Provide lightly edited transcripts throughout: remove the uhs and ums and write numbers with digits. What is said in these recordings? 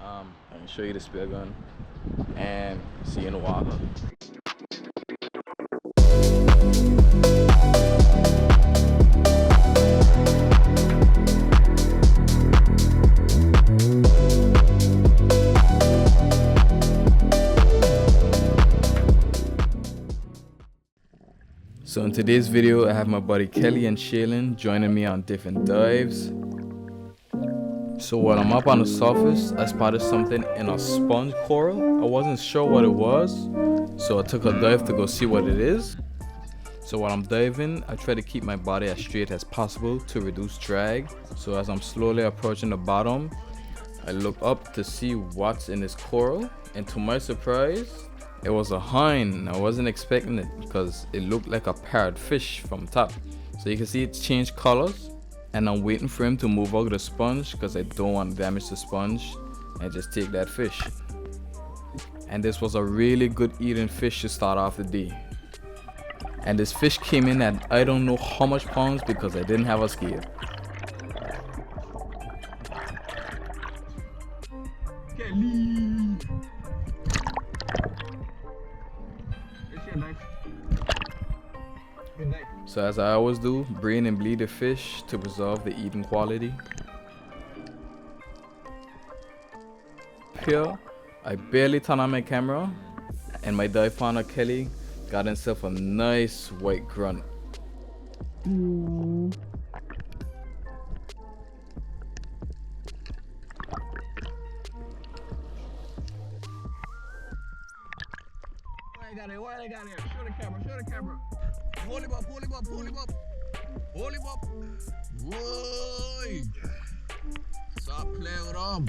Let me show you the Speargun and see you in the water. So in today's video, I have my buddy Kelly and Shaylin joining me on different dives. So while I'm up on the surface, I spotted something in a sponge coral. I wasn't sure what it was, so I took a dive to go see what it is. So while I'm diving, I try to keep my body as straight as possible to reduce drag. So as I'm slowly approaching the bottom, I look up to see what's in this coral, and to my surprise, it was a hind. I wasn't expecting it because it looked like a parrotfish from top. So you can see it's changed colors, and I'm waiting for him to move out of the sponge because I don't want to damage the sponge and just take that fish. And this was a really good eating fish to start off the day. And this fish came in at I don't know how much pounds because I didn't have a scale. Kelly! So as I always do, brain and bleed the fish to preserve the eating quality. Here, I barely turn on my camera, and my dive partner Kelly got himself a nice white grunt. Why they got it? Show the camera. Hold him up. Hold him up. Whoa! Stop playing with them.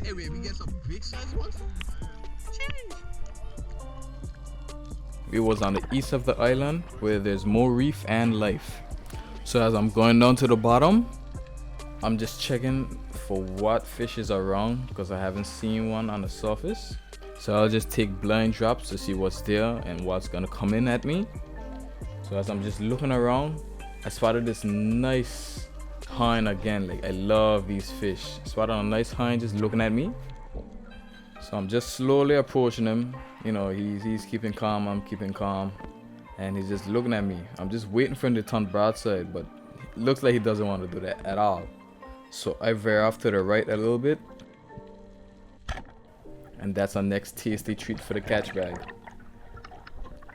Hey, wait, we get some big size ones? Jeez. We was on the east of the island where there's more reef and life. So as I'm going down to the bottom, I'm just checking for what fish is around because I haven't seen one on the surface. So I'll just take blind drops to see what's there and what's gonna come in at me. So as I'm just looking around, I spotted this nice hind again. Like, I love these fish. Spotted a nice hind just looking at me. So I'm just slowly approaching him. You know, he's keeping calm, I'm keeping calm. And he's just looking at me. I'm just waiting for him to turn broadside, but it looks like he doesn't want to do that at all. So I veer off to the right a little bit. And that's our next tasty treat for the catch bag.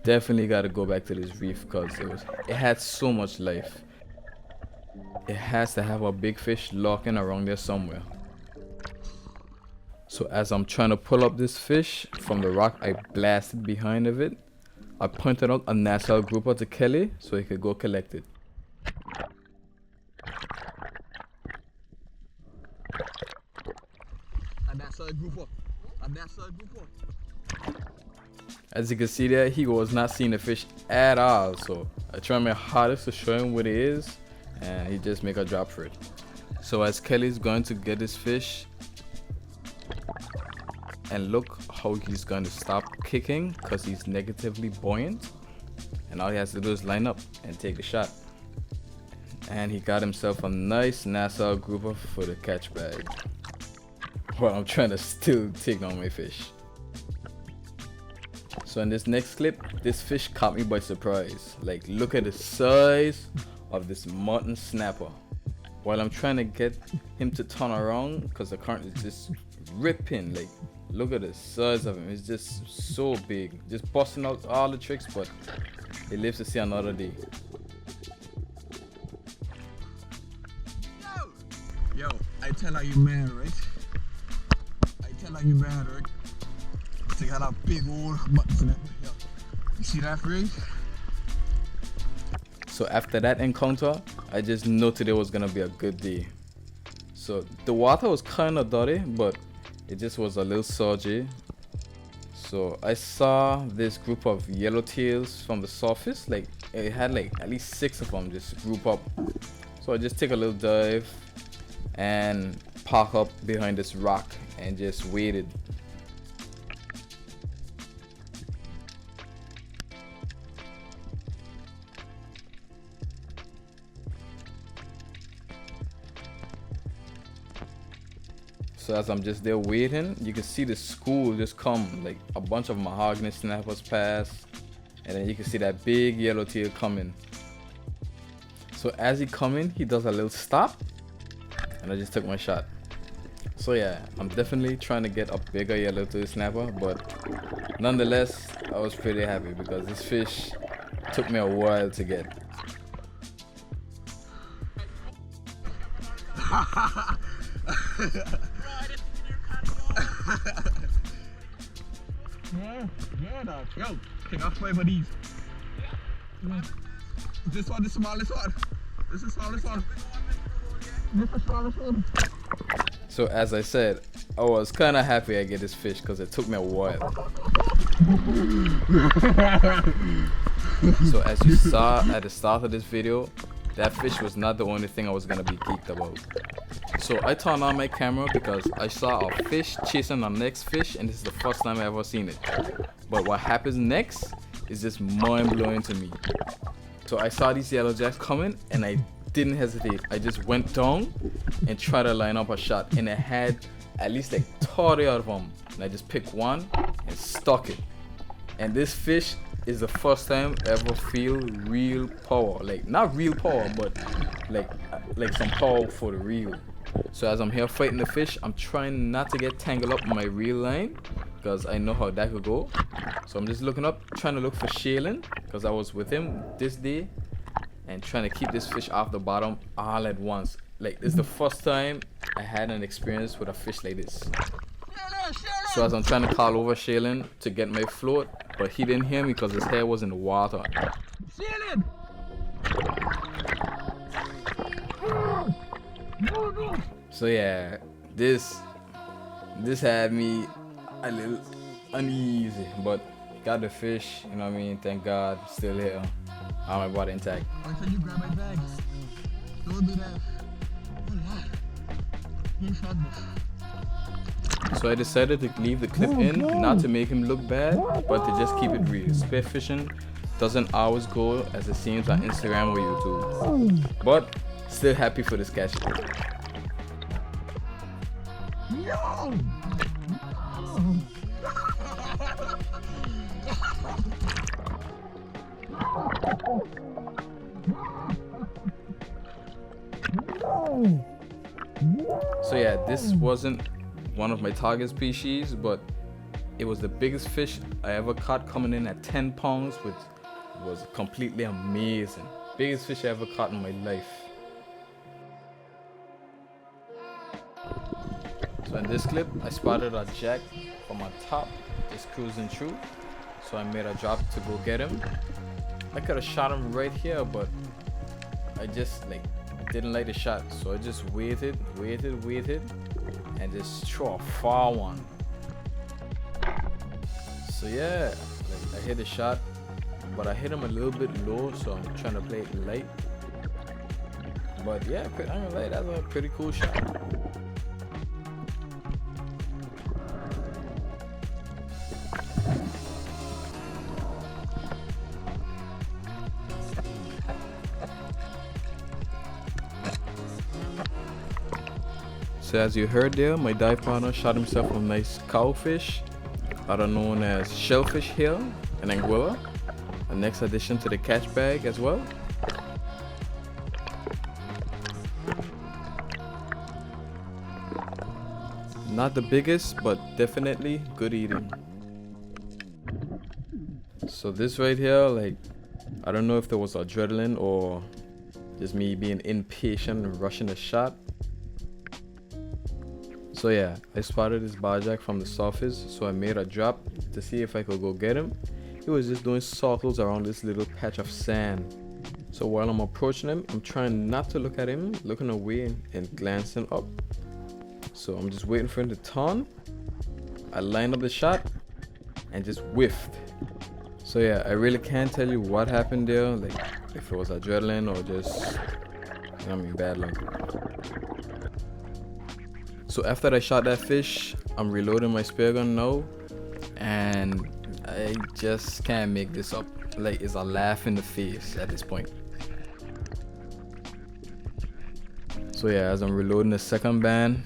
Definitely got to go back to this reef because it had so much life. It has to have a big fish lurking around there somewhere. So as I'm trying to pull up this fish from the rock I blasted behind of it, I pointed out a NASA grouper to Kelly so he could go collect it. A NASA grouper. As you can see there, he was not seeing the fish at all, so I tried my hardest to show him what it is, and he just make a drop for it. So as Kelly's going to get this fish, and look how he's going to stop kicking because he's negatively buoyant, and all he has to do is line up and take the shot. And he got himself a nice NASA grouper for the catch bag. Well, I'm trying to still take down my fish. So in this next clip, this fish caught me by surprise. Like, look at the size of this mutton snapper. While I'm trying to get him to turn around because the current is just ripping. Like, look at the size of him. It's just so big. Just busting out all the tricks, but he lives to see another day. Yo, I tell her you man, right? They got a big old mutton in it. Yo, you see that fish? So after that encounter, I just noted it was gonna be a good day. So the water was kind of dirty, but it just was a little surgy. So I saw this group of yellowtails from the surface. Like, it had like at least 6 of them just group up. So I just take a little dive and park up behind this rock and just waited. So as I'm just there waiting, you can see the school just come, like a bunch of mahogany snappers pass, and then you can see that big yellowtail coming. So as he coming, he does a little stop, and I just took my shot. So yeah, I'm definitely trying to get a bigger yellowtail snapper, but nonetheless, I was pretty happy because this fish took me a while to get. Yeah, dog. Yo, take off 5 of these. This one, the smallest one. This is the smallest one. This is the smallest one. So as I said, I was kind of happy I get this fish because it took me a while. So as you saw at the start of this video, that fish was not the only thing I was gonna be geeked about. So I turned on my camera because I saw a fish chasing our next fish, and this is the first time I ever seen it. But what happens next is just mind-blowing to me. So I saw these yellow jacks coming, and I didn't hesitate. I just went down and tried to line up a shot, and I had at least like 30 of them. And I just picked one and stuck it. And this fish is the first time I ever feel real power. Like not real power, but like some power for the reel. So as I'm here fighting the fish, I'm trying not to get tangled up in my reel line because I know how that could go. So I'm just looking up, trying to look for Shaylin because I was with him this day and trying to keep this fish off the bottom all at once. Like this is the first time I had an experience with a fish like this. So as I'm trying to call over Shaylin to get my float, but he didn't hear me because his hair was in the water. Shaylin! So yeah, this had me a little uneasy, but got the fish, you know what I mean? Thank God, still here. All my body intact. Wait till you grab my bag. Don't do that. You shot me. So I decided to leave the clip in, not to make him look bad, but to just keep it real. Spearfishing doesn't always go as it seems on Instagram or YouTube. But still happy for this catch. Yo! So yeah, this wasn't one of my target species, but it was the biggest fish I ever caught, coming in at 10 pounds, which was completely amazing. Biggest fish I ever caught in my life. So in this clip, I spotted a jack from on top, just cruising through. So I made a drop to go get him. I could have shot him right here, but I just didn't like the shot. So I just waited, and just threw a far one. So yeah, I hit the shot, but I hit him a little bit low, so I'm trying to play it light. But yeah, I'm gonna lie, that's a pretty cool shot. So as you heard there, my dive partner shot himself a nice cowfish, other known as shellfish here in Anguilla, a next addition to the catch bag as well. Not the biggest, but definitely good eating. So this right here, I don't know if there was adrenaline or just me being impatient and rushing the shot. So yeah, I spotted this barjack from the surface, so I made a drop to see if I could go get him. He was just doing circles around this little patch of sand. So while I'm approaching him, I'm trying not to look at him, looking away and glancing up. So I'm just waiting for him to turn. I lined up the shot and just whiffed. So yeah, I really can't tell you what happened there, if it was adrenaline or just, bad luck. So after I shot that fish, I'm reloading my Speargun now, and I just can't make this up. It's a laugh in the face at this point. So yeah, as I'm reloading the second band,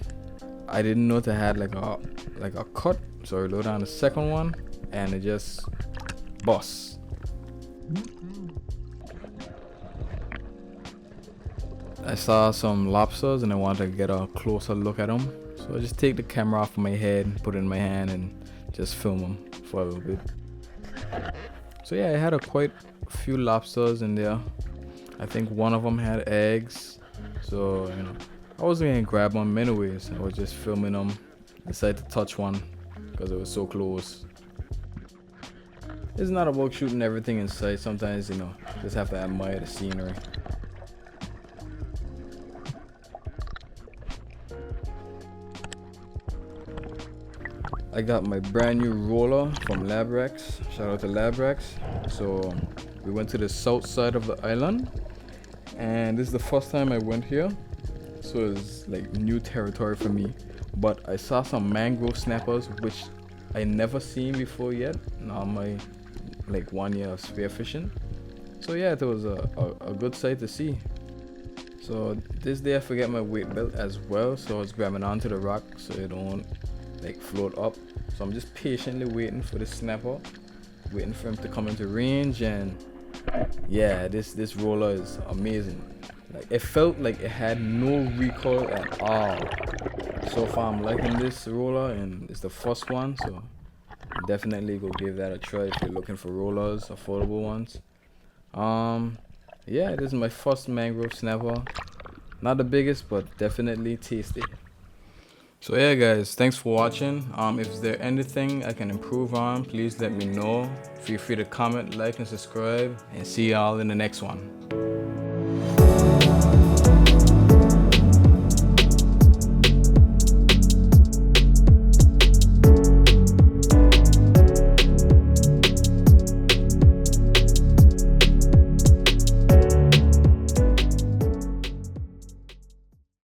I didn't know it had like a cut, so I load on the second one and it just busts. I saw some lobsters and I wanted to get a closer look at them, so I just take the camera off my head, put it in my hand, and just film them for a little bit. So yeah, I had quite a few lobsters in there. I think one of them had eggs, so you know, I wasn't gonna grab them anyways. I was just filming them. Decided to touch one because it was so close. It's not about shooting everything in sight. Sometimes, you know, just have to admire the scenery. I got my brand new roller from Labrax. Shout out to Labrax. So we went to the south side of the island, and this is the first time I went here, so it's like new territory for me. But I saw some mangrove snappers which I never seen before yet on my like 1 year of spearfishing. So yeah, it was a good sight to see. So this day I forget my weight belt as well, so I was grabbing onto the rock so it don't like float up. So I'm just patiently waiting for the snapper, waiting for him to come into range. And yeah, this roller is amazing. Like, it felt like it had no recoil at all. So far I'm liking this roller, and it's the first one, so definitely go give that a try if you're looking for rollers, affordable ones. Yeah, this is my first mangrove snapper. Not the biggest, but definitely tasty. So yeah guys, thanks for watching. If there's anything I can improve on, please let me know. Feel free to comment, like, and subscribe, and see y'all in the next one.